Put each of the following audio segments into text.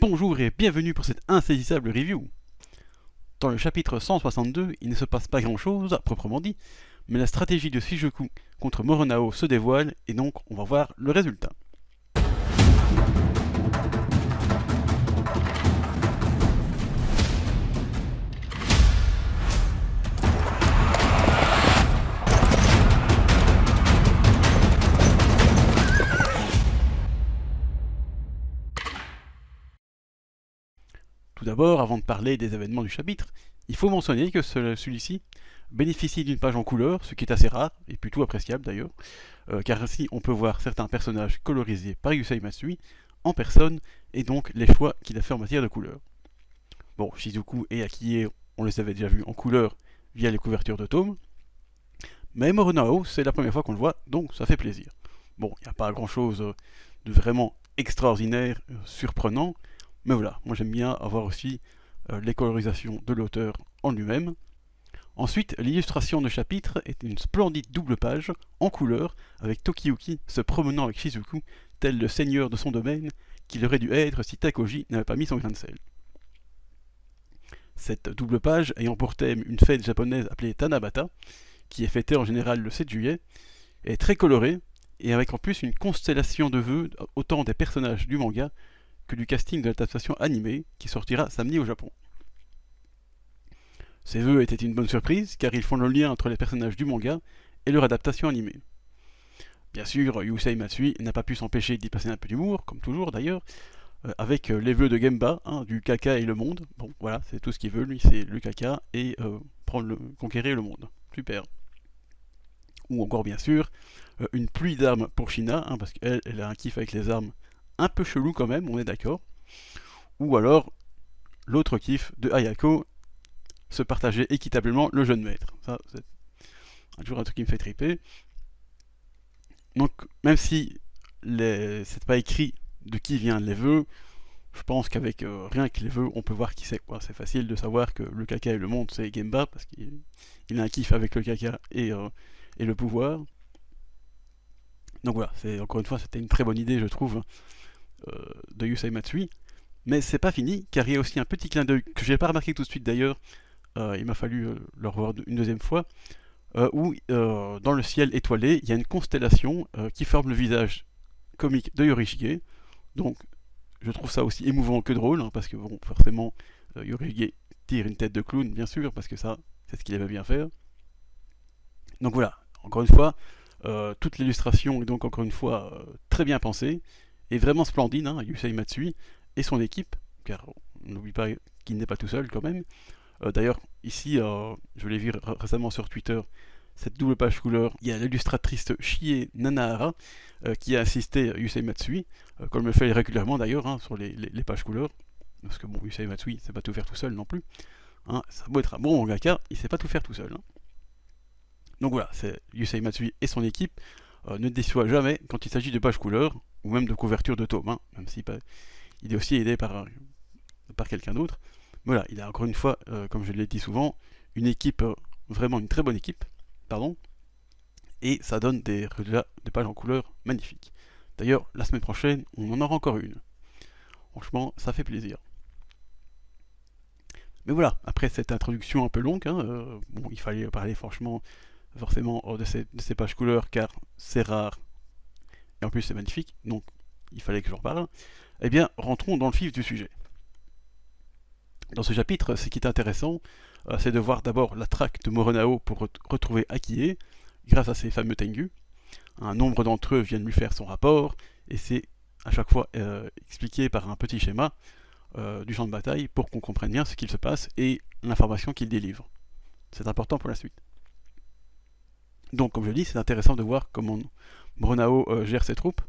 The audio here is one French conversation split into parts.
Bonjour et bienvenue pour cette insaisissable review. Dans le chapitre 162, il ne se passe pas grand chose, proprement dit, mais la stratégie de Shijoku contre Moronao se dévoile et donc on va voir le résultat. Tout d'abord, avant de parler des événements du chapitre, il faut mentionner que celui-ci bénéficie d'une page en couleur, ce qui est assez rare, et plutôt appréciable d'ailleurs, car ainsi on peut voir certains personnages colorisés par Yusei Matsui en personne, et donc les choix qu'il a fait en matière de couleurs. Bon, Shizuku et Akie, on les avait déjà vus en couleur via les couvertures de tomes, mais Moronao, c'est la première fois qu'on le voit, donc ça fait plaisir. Bon, il n'y a pas grand-chose de vraiment extraordinaire, surprenant, mais voilà, moi j'aime bien avoir aussi les colorisations de l'auteur en lui-même. Ensuite, l'illustration de chapitre est une splendide double page en couleur avec Tokiyuki se promenant avec Shizuku tel le seigneur de son domaine qu'il aurait dû être si Takoji n'avait pas mis son grain de sel. Cette double page ayant pour thème une fête japonaise appelée Tanabata, qui est fêtée en général le 7 juillet, est très colorée et avec en plus une constellation de vœux autant des personnages du manga que du casting de l'adaptation animée qui sortira samedi au Japon. Ces vœux étaient une bonne surprise car ils font le lien entre les personnages du manga et leur adaptation animée. Bien sûr, Yusei Matsui n'a pas pu s'empêcher d'y passer un peu d'humour, comme toujours d'ailleurs, avec les vœux de Gemba, du caca et le monde. Bon, voilà, c'est tout ce qu'il veut, lui, c'est le caca et conquérir le monde. Super. Ou encore, bien sûr, une pluie d'armes pour Shina, parce qu'elle a un kiff avec les armes un peu chelou quand même, on est d'accord. Ou alors, l'autre kiff de Ayako, se partager équitablement le jeune maître. Ça, c'est toujours un truc qui me fait triper. Donc, même si c'est pas écrit de qui viennent les vœux, je pense qu'avec rien que les vœux, on peut voir qui c'est. C'est facile de savoir que le caca et le monde, c'est Gemba, parce qu'il a un kiff avec le caca et le pouvoir. Donc voilà, encore une fois, c'était une très bonne idée, je trouve, de Yusei Matsui. Mais c'est pas fini, car il y a aussi un petit clin d'œil que j'ai pas remarqué tout de suite d'ailleurs. Il m'a fallu le revoir une deuxième fois, où dans le ciel étoilé, il y a une constellation qui forme le visage comique de Yorishige. Donc je trouve ça aussi émouvant que drôle, parce que bon, forcément, Yorishige tire une tête de clown, bien sûr, parce que ça, c'est ce qu'il aimait bien faire. Donc voilà, encore une fois, toute l'illustration est donc encore une fois très bien pensée, et vraiment splendide, Yusei Matsui et son équipe, car on n'oublie pas qu'il n'est pas tout seul quand même. D'ailleurs, ici, je l'ai vu récemment sur Twitter, cette double page couleur, il y a l'illustratrice Chie Nanahara qui a assisté Yusei Matsui, comme le fait régulièrement d'ailleurs sur les pages couleurs, parce que bon, Yusei Matsui, c'est pas tout faire tout seul non plus. Ça doit être un bon mangaka, il sait pas tout faire tout seul. Donc voilà, c'est Yusei Matsui et son équipe ne déçoivent jamais quand il s'agit de pages couleurs, ou même de couverture de tome, même si il est aussi aidé par quelqu'un d'autre. Voilà, il a encore une fois, comme je l'ai dit souvent, une équipe, vraiment une très bonne équipe, pardon, et ça donne des pages en couleur magnifiques. D'ailleurs, la semaine prochaine, on en aura encore une. Franchement, ça fait plaisir. Mais voilà, après cette introduction un peu longue, bon, il fallait parler forcément de ces pages couleurs, car c'est rare, et en plus c'est magnifique, donc il fallait que j'en parle. Eh bien, rentrons dans le vif du sujet. Dans ce chapitre, ce qui est intéressant, c'est de voir d'abord la traque de Moronao pour retrouver Akie, grâce à ses fameux Tengu. Un nombre d'entre eux viennent lui faire son rapport, et c'est à chaque fois expliqué par un petit schéma du champ de bataille pour qu'on comprenne bien ce qu'il se passe et l'information qu'il délivre. C'est important pour la suite. Donc, comme je dis, c'est intéressant de voir comment Moronao gère ses troupes,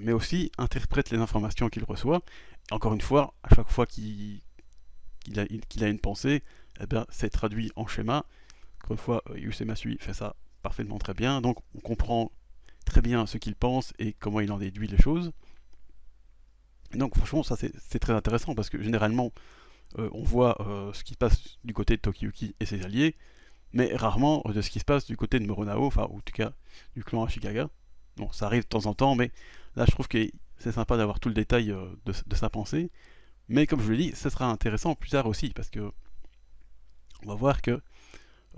mais aussi interprète les informations qu'il reçoit. Encore une fois, à chaque fois qu'il a une pensée, eh bien, c'est traduit en schéma. Encore une fois, Yusei Matsui fait ça parfaitement très bien, donc on comprend très bien ce qu'il pense et comment il en déduit les choses. Et donc franchement, ça c'est très intéressant parce que généralement, on voit ce qui se passe du côté de Tokiyuki et ses alliés, mais rarement de ce qui se passe du côté de Moronao, enfin, ou en tout cas du clan Ashikaga. Bon, ça arrive de temps en temps, mais là je trouve que c'est sympa d'avoir tout le détail de sa pensée, mais comme je l'ai dit, ce sera intéressant plus tard aussi, parce que on va voir que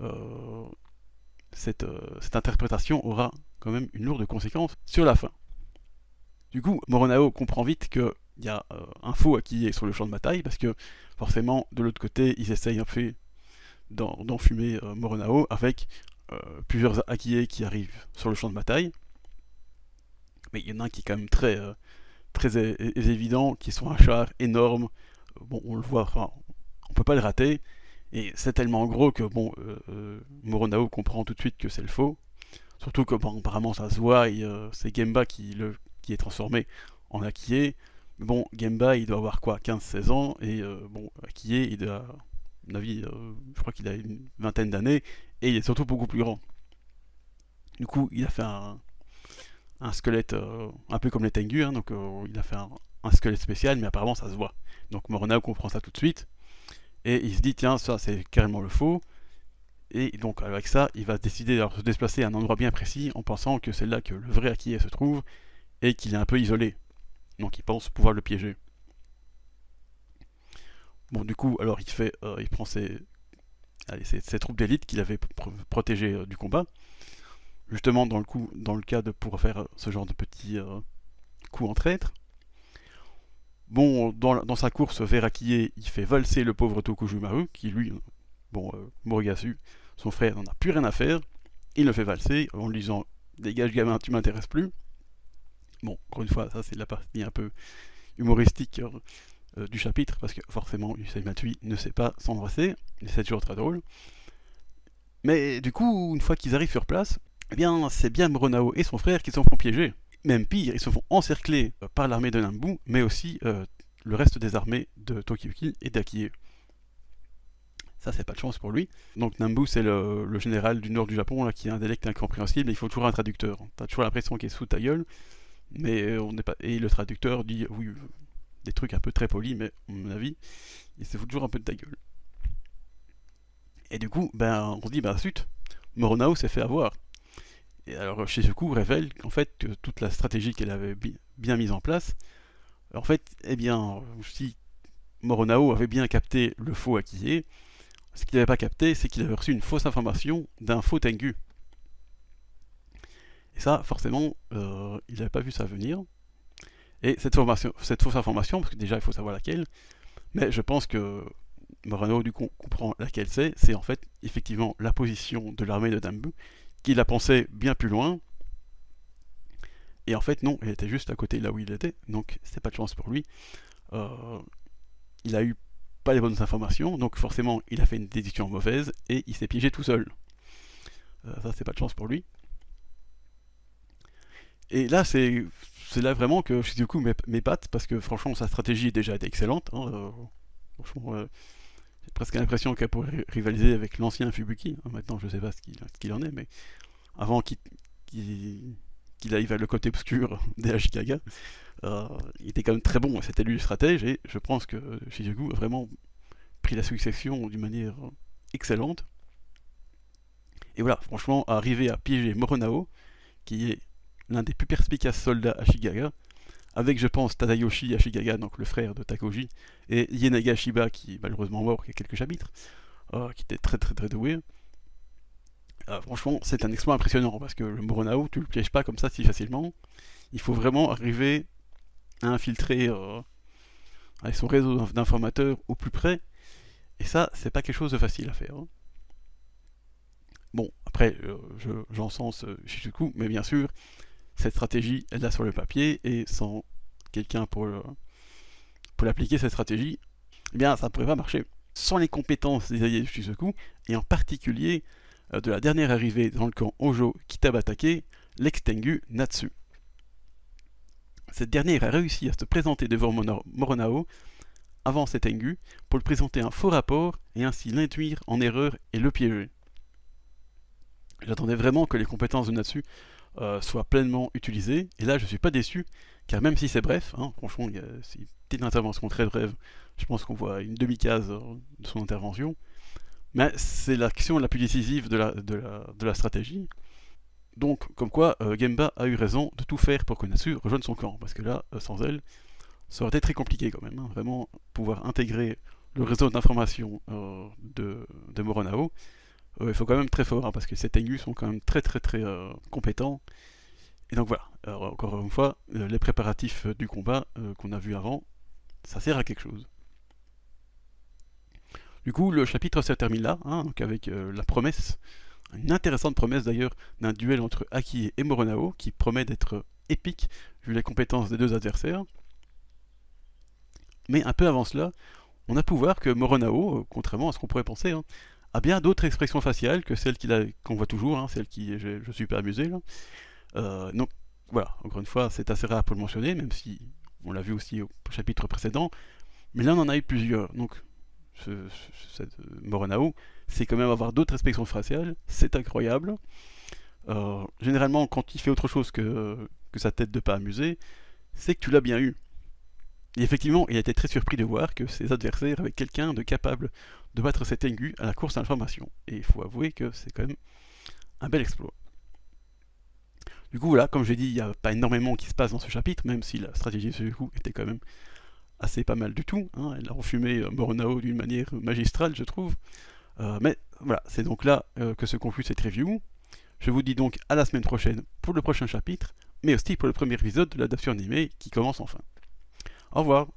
euh, cette interprétation aura quand même une lourde conséquence sur la fin. Du coup, Moronao comprend vite qu'il y a un faux qui est sur le champ de bataille, parce que forcément, de l'autre côté, ils essayent un peu d'enfumer Moronao avec plusieurs Akiyé qui arrivent sur le champ de bataille. Mais il y en a un qui est quand même très évident, qui sont un char énorme. Bon, on le voit, enfin, on peut pas le rater. Et c'est tellement gros que bon, Moronao comprend tout de suite que c'est le faux. Surtout que bon, apparemment ça se voit, et c'est Gemba qui est transformé en Akiyé. Mais bon, Gemba il doit avoir quoi, 15-16 ans, et bon, Akiyé il doit, à mon avis, je crois qu'il a une vingtaine d'années, et il est surtout beaucoup plus grand. Du coup, il a fait un squelette un peu comme les Tengu, hein, donc il a fait un squelette spécial, mais apparemment ça se voit. Donc Moronao comprend ça tout de suite, et il se dit tiens, ça c'est carrément le faux. Et donc avec ça, il va décider de se déplacer à un endroit bien précis en pensant que c'est là que le vrai Akiyé se trouve et qu'il est un peu isolé. Donc il pense pouvoir le piéger. Bon du coup, alors il prend ses troupes d'élite qu'il avait protégées du combat, justement dans le cas de pour faire ce genre de petits coups en traître. Bon, dans sa course vers Akiyé, il fait valser le pauvre Tokujumaru, qui lui, bon, Morigasu, son frère, n'en a plus rien à faire. Il le fait valser en lui disant dégage gamin, tu m'intéresses plus. Bon, encore une fois, ça c'est la partie un peu humoristique du chapitre, parce que forcément, Yusei Matsui ne sait pas s'embrasser, et c'est toujours très drôle. Mais du coup, une fois qu'ils arrivent sur place, eh bien, c'est bien Moronao et son frère qui se font piéger. Même pire, ils se font encercler par l'armée de Nambu, mais aussi le reste des armées de Tokiyuki et d'Akiyé. Ça, c'est pas de chance pour lui. Donc Nambu, c'est le général du nord du Japon là, qui a un dialecte incompréhensible, et il faut toujours un traducteur. T'as toujours l'impression qu'il est sous ta gueule, mais on n'est pas. Et le traducteur dit oui, des trucs un peu très polis, mais à mon avis, il se fout toujours un peu de ta gueule. Et du coup, ben, on se dit, ben, zut, Moronao s'est fait avoir. Et alors Shizuku révèle qu'en fait, que toute la stratégie qu'elle avait bien mise en place, en fait, eh bien, si Moronao avait bien capté le faux Akiyé, ce qu'il n'avait pas capté, c'est qu'il avait reçu une fausse information d'un faux Tengu. Et ça, forcément, il n'avait pas vu ça venir. Et cette fausse information, parce que déjà il faut savoir laquelle, mais je pense que Morano du coup comprend laquelle c'est en fait effectivement la position de l'armée de Nambu, qu'il a pensé bien plus loin, et en fait non, elle était juste à côté là où il était, donc c'est pas de chance pour lui. Euh, il a eu pas les bonnes informations, donc forcément il a fait une décision mauvaise, et il s'est piégé tout seul. Ça c'est pas de chance pour lui. Et là c'est là vraiment que Shizuku m'épate, parce que franchement sa stratégie est déjà excellente. Hein, franchement, j'ai presque l'impression qu'elle pourrait rivaliser avec l'ancien Fubuki. Maintenant, je sais pas ce qu'il en est, mais avant qu'il aille vers le côté obscur des Ashikaga, il était quand même très bon. C'était lui le stratège, et je pense que Shizuku a vraiment pris la succession d'une manière excellente. Et voilà, franchement, arriver à piéger Moronao, qui est l'un des plus perspicaces soldats Ashikaga, avec, je pense, Tadayoshi Ashigaga, donc le frère de Takoji, et Ienaga Shiba, qui est malheureusement mort il y a quelques chapitres, qui était très doué. Franchement, c'est un exploit impressionnant, parce que le Moronao, tu le pièges pas comme ça si facilement. Il faut vraiment arriver à infiltrer avec son réseau d'informateurs au plus près, et ça, c'est pas quelque chose de facile à faire. Hein. Bon, après, j'encense Shizuku, mais bien sûr, cette stratégie, elle l'a sur le papier, et sans quelqu'un pour l'appliquer, cette stratégie, eh bien, ça ne pourrait pas marcher. Sans les compétences des alliés de Shizuku, et en particulier de la dernière arrivée dans le camp Hojo Kitabatake, l'ex-Tengu Natsu. Cette dernière a réussi à se présenter devant Moronao avant ses Tengu pour lui présenter un faux rapport et ainsi l'induire en erreur et le piéger. J'attendais vraiment que les compétences de Natsu soient pleinement utilisées, et là je suis pas déçu, car même si c'est bref, hein, franchement c'est une petite intervention très brève, je pense qu'on voit une demi-case de son intervention, mais c'est l'action la plus décisive de la stratégie, Donc, comme quoi, Gemba a eu raison de tout faire pour que Natsu rejoigne son camp, parce que là, sans elle, ça aurait été très compliqué quand même, hein. Vraiment, pouvoir intégrer le réseau d'information de Moronao, il faut quand même très fort, hein, parce que ces Tengu sont quand même très très très compétents. Et donc voilà, alors, encore une fois, les préparatifs du combat qu'on a vu avant, ça sert à quelque chose. Du coup, le chapitre se termine là, hein, donc avec la promesse, une intéressante promesse d'ailleurs, d'un duel entre Aki et Moronao, qui promet d'être épique, vu les compétences des deux adversaires. Mais un peu avant cela, on a pu voir que Moronao, contrairement à ce qu'on pourrait penser, hein, a bien d'autres expressions faciales que celles qu'on voit toujours, hein, celles qui je suis pas amusé là. Donc voilà, encore une fois, c'est assez rare pour le mentionner, même si on l'a vu aussi au chapitre précédent. Mais là, on en a eu plusieurs. Donc, Moronao, c'est quand même avoir d'autres expressions faciales, c'est incroyable. Généralement, quand il fait autre chose que sa tête de pas amuser, c'est que tu l'as bien eu. Et effectivement, il a été très surpris de voir que ses adversaires avaient quelqu'un de capable de battre cet Tengu à la course à l'information. Et il faut avouer que c'est quand même un bel exploit. Du coup, voilà, comme j'ai dit, il n'y a pas énormément qui se passe dans ce chapitre, même si la stratégie de Sudoku était quand même assez pas mal du tout, hein. Elle a enfumé Moronao d'une manière magistrale, je trouve. Mais voilà, c'est donc là que se conclut cette review. Je vous dis donc à la semaine prochaine pour le prochain chapitre, mais aussi pour le premier épisode de l'adaptation animée qui commence enfin. Au revoir.